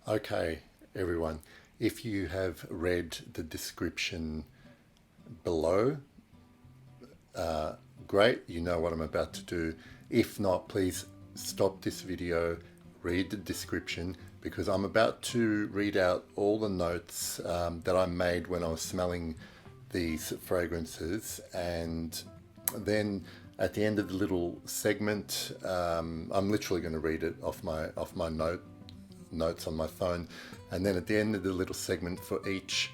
Okay, everyone, if you have read the description below, great, you know what I'm about to do. If not, please stop this video, read the description, because I'm about to read out all the notes that I made when I was smelling these fragrances, and then at the end of the little segment, I'm literally going to read it off my notes on my phone, and then at the end of the little segment for each,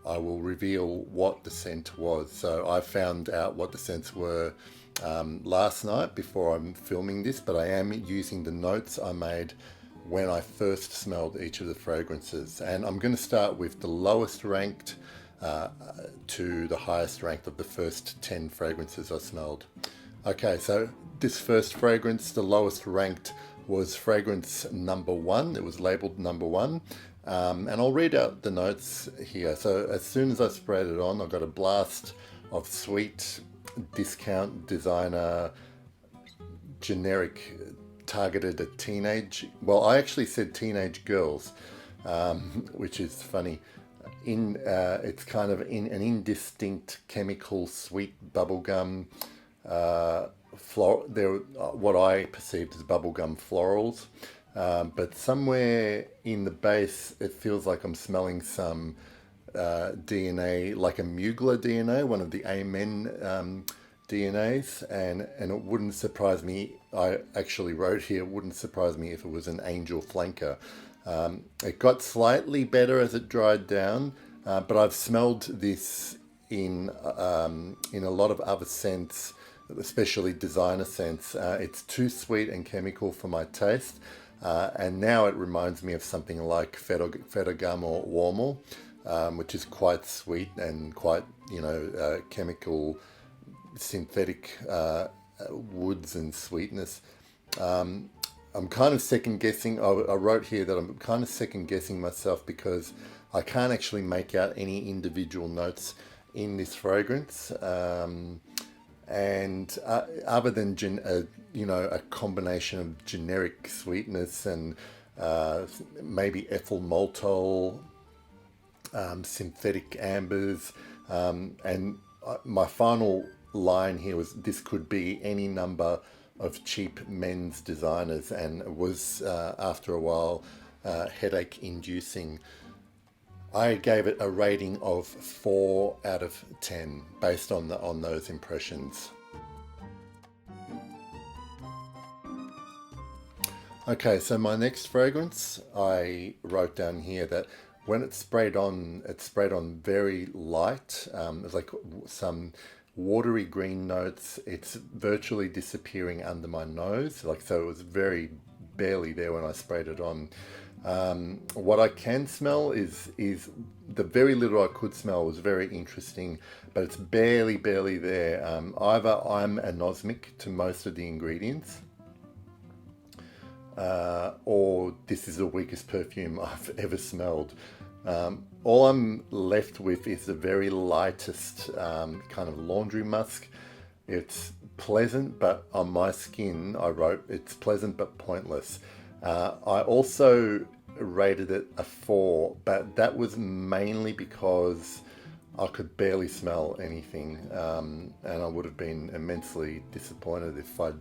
I will reveal what the scent was. So I found out what the scents were last night before I'm filming this, but I am using the notes I made when I first smelled each of the fragrances. And I'm going to start with the lowest ranked to the highest ranked of the first 10 fragrances I smelled. Okay, so this first fragrance, the lowest ranked, was fragrance number 1. It was labeled number 1. And I'll read out the notes here. So as soon as I sprayed it on, I got a blast of sweet, discount, designer, generic, targeted at teenage. Well, I actually said teenage girls, which is funny. It's kind of in an indistinct chemical sweet bubblegum. What I perceived as bubblegum florals. But somewhere in the base, it feels like I'm smelling some DNA, like a Mugler DNA, one of the Amen DNAs, and it wouldn't surprise me. I actually wrote here, it wouldn't surprise me if it was an angel flanker. It got slightly better as it dried down, but I've smelled this in a lot of other scents, especially designer scents. It's too sweet and chemical for my taste. And now it reminds me of something like feta gum or warmal, which is quite sweet and quite, chemical, synthetic woods and sweetness. I'm kind of second guessing. I wrote here that I'm kind of second guessing myself because I can't actually make out any individual notes in this fragrance. And other than a combination of generic sweetness and maybe ethyl maltol, synthetic ambers, and my final line here was, this could be any number of cheap men's designers, and it was after a while headache inducing. I gave it a rating of 4 out of 10 based on those impressions. Okay, so my next fragrance, I wrote down here that when it sprayed on very light. It's like some watery green notes. It's virtually disappearing under my nose, so it was very barely there when I sprayed it on. What I can smell is the very little I could smell was very interesting, but it's barely there. Either I'm anosmic to most of the ingredients, or this is the weakest perfume I've ever smelled. All I'm left with is the very lightest kind of laundry musk. It's pleasant, but on my skin, I wrote, it's pleasant but pointless. I also rated it a 4, but that was mainly because I could barely smell anything, and I would have been immensely disappointed if I'd,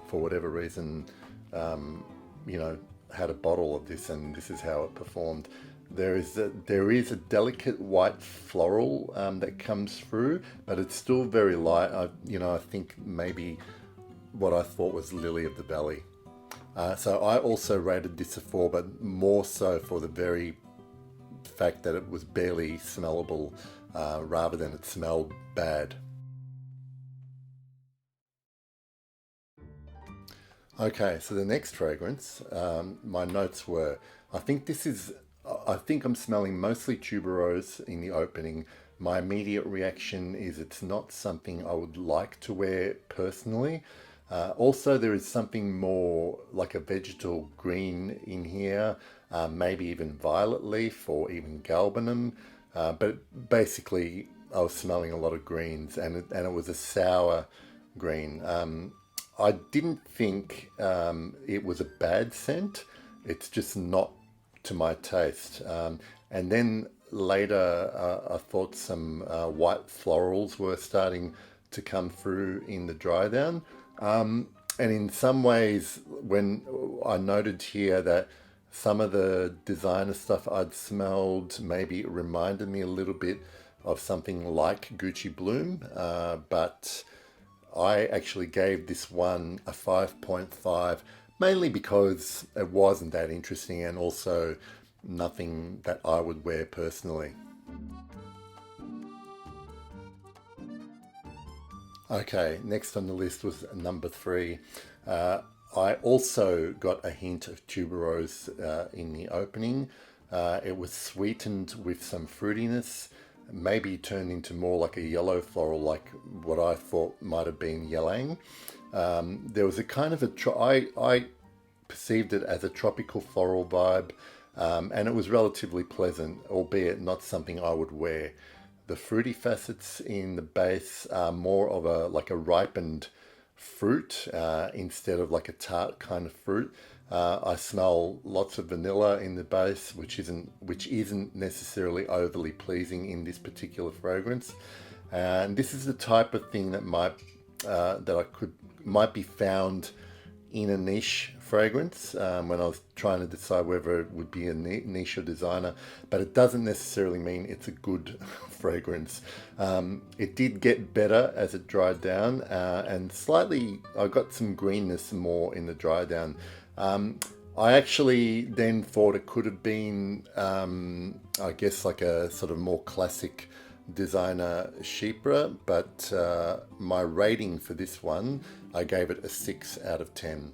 for whatever reason, had a bottle of this and this is how it performed. There is a delicate white floral that comes through, but it's still very light. I think maybe what I thought was lily of the valley. So I also rated this a 4, but more so for the very fact that it was barely smellable rather than it smelled bad. Okay, so the next fragrance, my notes were, I think I'm smelling mostly tuberose in the opening. My immediate reaction is it's not something I would like to wear personally. Also, there is something more like a vegetal green in here, maybe even violet leaf or even galbanum. But basically, I was smelling a lot of greens, and it was a sour green. I didn't think it was a bad scent. It's just not to my taste. And then later, I thought some white florals were starting to come through in the dry down. And in some ways, when I noted here that some of the designer stuff I'd smelled maybe it reminded me a little bit of something like Gucci Bloom, but I actually gave this one a 5.5, mainly because it wasn't that interesting and also nothing that I would wear personally. Okay, next on the list was number 3. I also got a hint of tuberose in the opening. It was sweetened with some fruitiness, maybe turned into more like a yellow floral, like what I thought might have been ylang. There was a kind of I perceived it as a tropical floral vibe, and it was relatively pleasant, albeit not something I would wear. The fruity facets in the base are more of a ripened fruit instead of like a tart kind of fruit. I smell lots of vanilla in the base, which isn't necessarily overly pleasing in this particular fragrance. And this is the type of thing that might be found in a niche fragrance when I was trying to decide whether it would be a niche or designer, but it doesn't necessarily mean it's a good fragrance. It did get better as it dried down, and slightly I got some greenness more in the dry down. I actually then thought it could have been, I guess, like a sort of more classic designer Chypre, but my rating for this one, I gave it a 6 out of 10.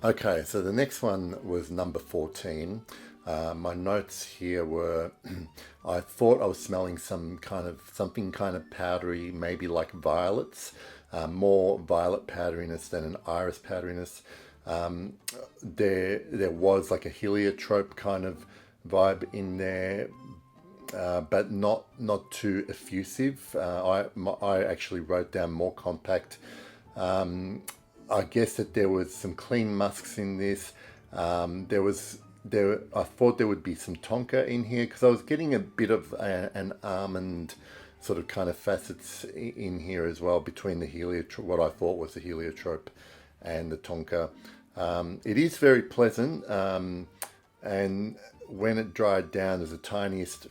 Okay, so the next one was number 14. My notes here were I thought I was smelling something kind of powdery, maybe like violets, more violet powderiness than an iris powderiness. There was like a heliotrope kind of vibe in there, but not too effusive. I actually wrote down more compact. I guess that there was some clean musks in this. I thought there would be some tonka in here because I was getting a bit of an almond sort of kind of facets in here as well between the heliotrope, what I thought was the heliotrope, and the tonka. It is very pleasant, and when it dried down, there's the tiniest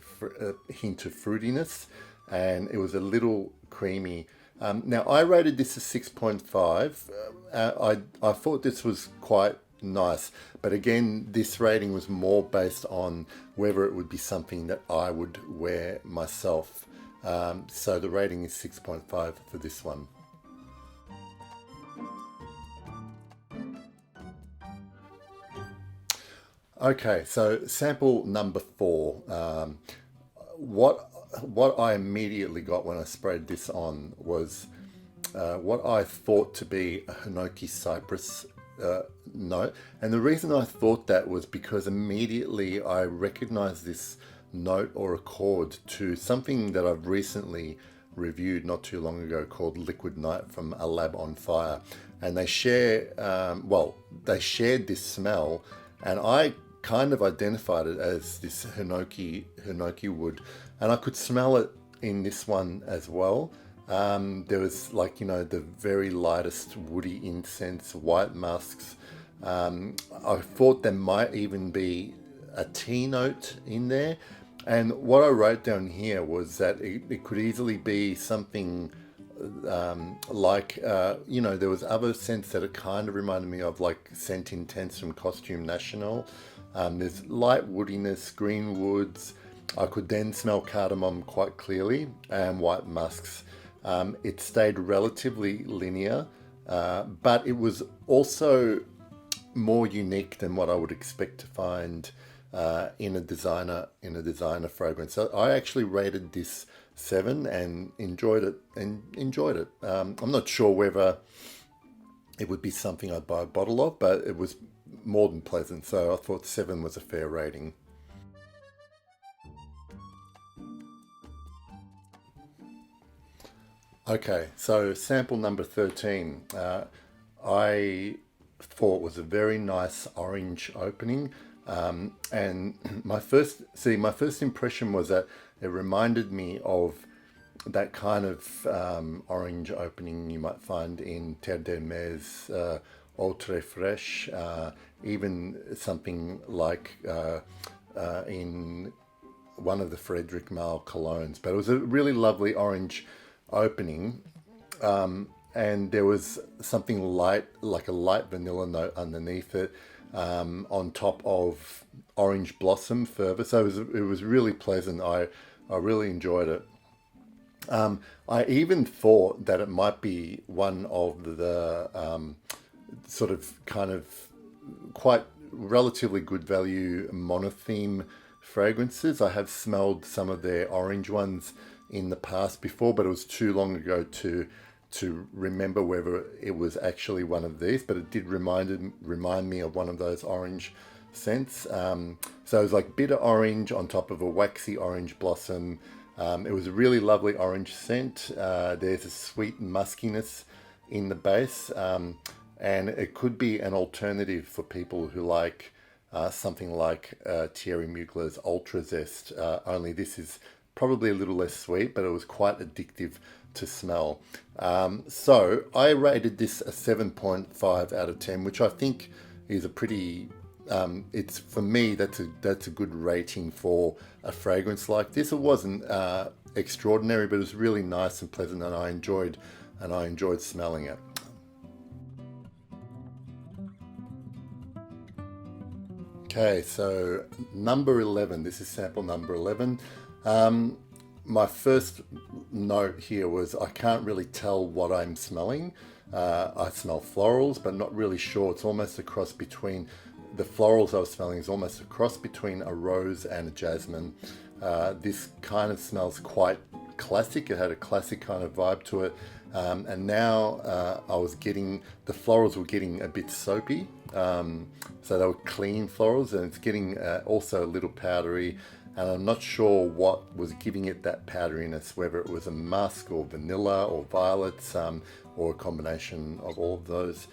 hint of fruitiness, and it was a little creamy. Now, I rated this a 6.5. I thought this was quite nice, but again, this rating was more based on whether it would be something that I would wear myself. So the rating is 6.5 for this one. Okay, so sample number 4. What I immediately got when I sprayed this on was what I thought to be a Hinoki cypress note. And the reason I thought that was because immediately I recognized this note or accord to something that I've recently reviewed not too long ago called Liquid Night from A Lab on Fire. And they shared this smell, and I kind of identified it as this Hinoki wood, and I could smell it in this one as well. There was the very lightest woody incense, white musks. I thought there might even be a tea note in there, And what I wrote down here was that it could easily be something there was other scents that it kind of reminded me of, like Scent Intense from Costume National. There's light woodiness, green woods. I could then smell cardamom quite clearly, and white musks. It stayed relatively linear, but it was also more unique than what I would expect to find in a designer fragrance. So I actually rated this 7 and enjoyed it. I'm not sure whether it would be something I'd buy a bottle of, but it was more than pleasant. So I thought 7 was a fair rating. Okay, so sample number 13. I thought was a very nice orange opening. And my first impression was that it reminded me of that kind of orange opening you might find in Terre de Mes, Eau Très Fraîche, even something like in one of the Frederic Malle colognes. But it was a really lovely orange opening. And there was something light, like a light vanilla note underneath it, on top of orange blossom further. So it was really pleasant. I really enjoyed it. I even thought that it might be one of the sort of kind of quite relatively good value monotheme fragrances. I have smelled some of their orange ones in the past before, but it was too long ago to remember whether it was actually one of these, but it did remind me of one of those orange scents. So it was like bitter orange on top of a waxy orange blossom. It was a really lovely orange scent. There's a sweet muskiness in the base, and it could be an alternative for people who like something like Thierry Mugler's Ultra Zest, only this is probably a little less sweet, but it was quite addictive to smell. So I rated this a 7.5 out of 10, which I think is a pretty, it's, for me, that's a good rating for a fragrance like this. It wasn't extraordinary, but it was really nice and pleasant, and I enjoyed smelling it. Okay, so number 11, this is sample number 11. My first note here was I can't really tell what I'm smelling. I smell florals, but not really sure. It's almost a cross between, the florals I was smelling is almost a cross between a rose and a jasmine. This kind of smells quite classic. It had a classic kind of vibe to it. And now I was getting, the florals were getting a bit soapy. So they were clean florals, and it's getting also a little powdery. And I'm not sure what was giving it that powderiness, whether it was a musk or vanilla or violets, or a combination of all of those.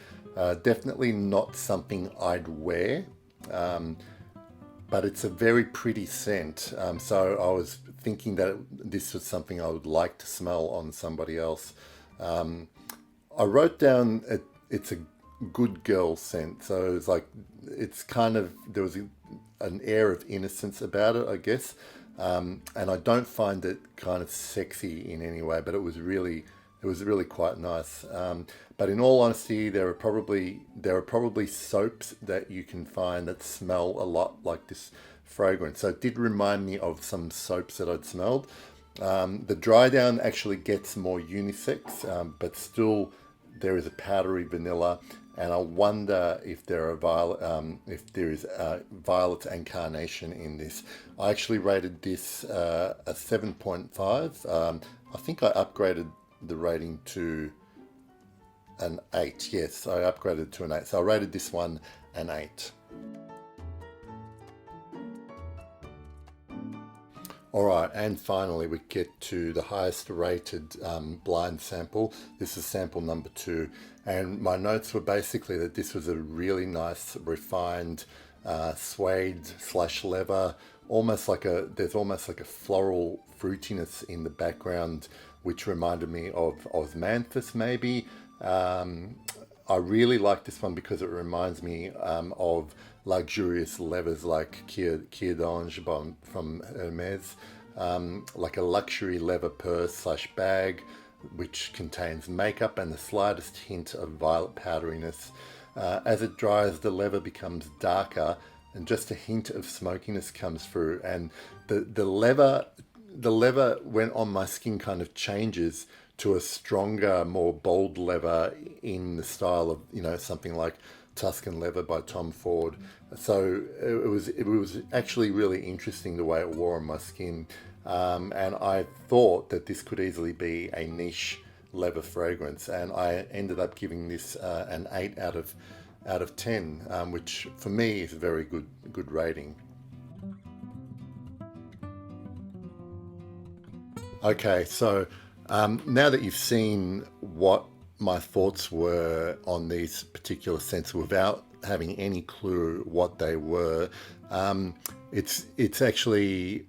Definitely not something I'd wear, but it's a very pretty scent. So I was thinking that this was something I would like to smell on somebody else. I wrote down it's a good girl scent. So it's like, it's kind of, there was an air of innocence about it, I guess. And I don't find it kind of sexy in any way, but it was really quite nice. But in all honesty, there are probably soaps that you can find that smell a lot like this fragrance. So it did remind me of some soaps that I'd smelled. The dry down actually gets more unisex, but still there is a powdery vanilla, and I wonder if there are there is violets and carnation in this. I actually rated this a 7.5. I think I upgraded the rating to an 8. Yes, I upgraded to an 8. So I rated this one an 8. All right, and finally we get to the highest rated blind sample. This is sample number 2, and my notes were basically that this was a really nice, refined suede / leather, there's almost like a floral fruitiness in the background, which reminded me of osmanthus maybe. I really like this one because it reminds me of luxurious leathers like Kier d'Ange from Hermes, like a luxury leather purse/bag which contains makeup and the slightest hint of violet powderiness. As it dries, the leather becomes darker and just a hint of smokiness comes through, and the leather when on my skin kind of changes to a stronger, more bold leather in the style of, you know, something like Tuscan leather by Tom Ford. So it was actually really interesting the way it wore on my skin, and I thought that this could easily be a niche leather fragrance, and I ended up giving this an 8 out of 10, which for me is a very good rating. Okay, so now that you've seen what my thoughts were on these particular scents without having any clue what they were, it's actually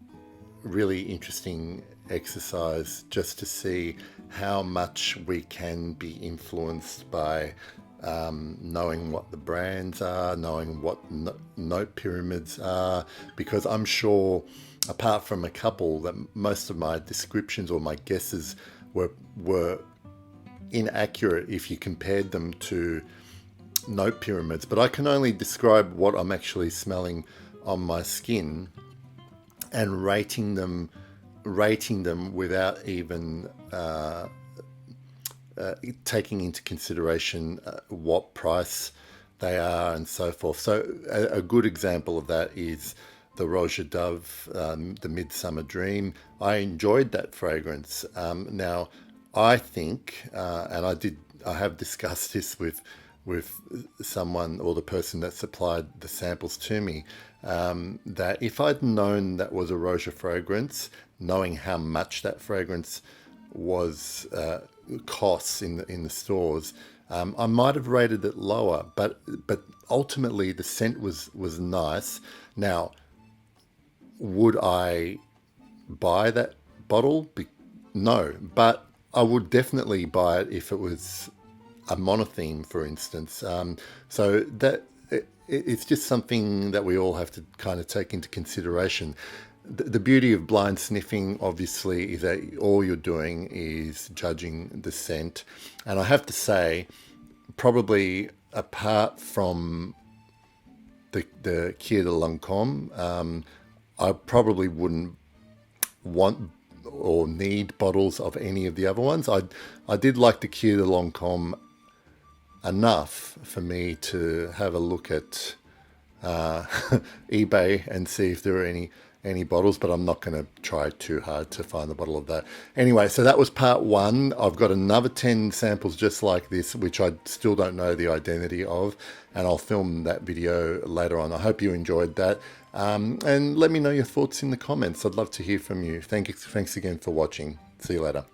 really interesting exercise just to see how much we can be influenced by knowing what the brands are, knowing what note pyramids are, because I'm sure, apart from a couple, that most of my descriptions or my guesses were inaccurate if you compared them to note pyramids. But I can only describe what I'm actually smelling on my skin and rating them without even taking into consideration what price they are and so forth. So a good example of that is the Roja Dove, the Midsummer Dream. I enjoyed that fragrance. Now, I think, and I have discussed this with someone, or the person that supplied the samples to me, that if I'd known that was a Roja fragrance, knowing how much that fragrance was costs in the stores, I might have rated it lower. But ultimately, the scent was nice. Now, would I buy that bottle? No, but I would definitely buy it if it was a monotheme, for instance. So that it's just something that we all have to kind of take into consideration. The beauty of blind sniffing, obviously, is that all you're doing is judging the scent. And I have to say, probably apart from the Kier de Lancôme, I probably wouldn't want or need bottles of any of the other ones. I did like the Kier de Lancôme enough for me to have a look at eBay and see if there are any bottles, but I'm not going to try too hard to find the bottle of that. Anyway, so that was part 1. I've got another 10 samples just like this, which I still don't know the identity of, and I'll film that video later on. I hope you enjoyed that, and let me know your thoughts in the comments. I'd love to hear from you. Thanks again for watching. See you later.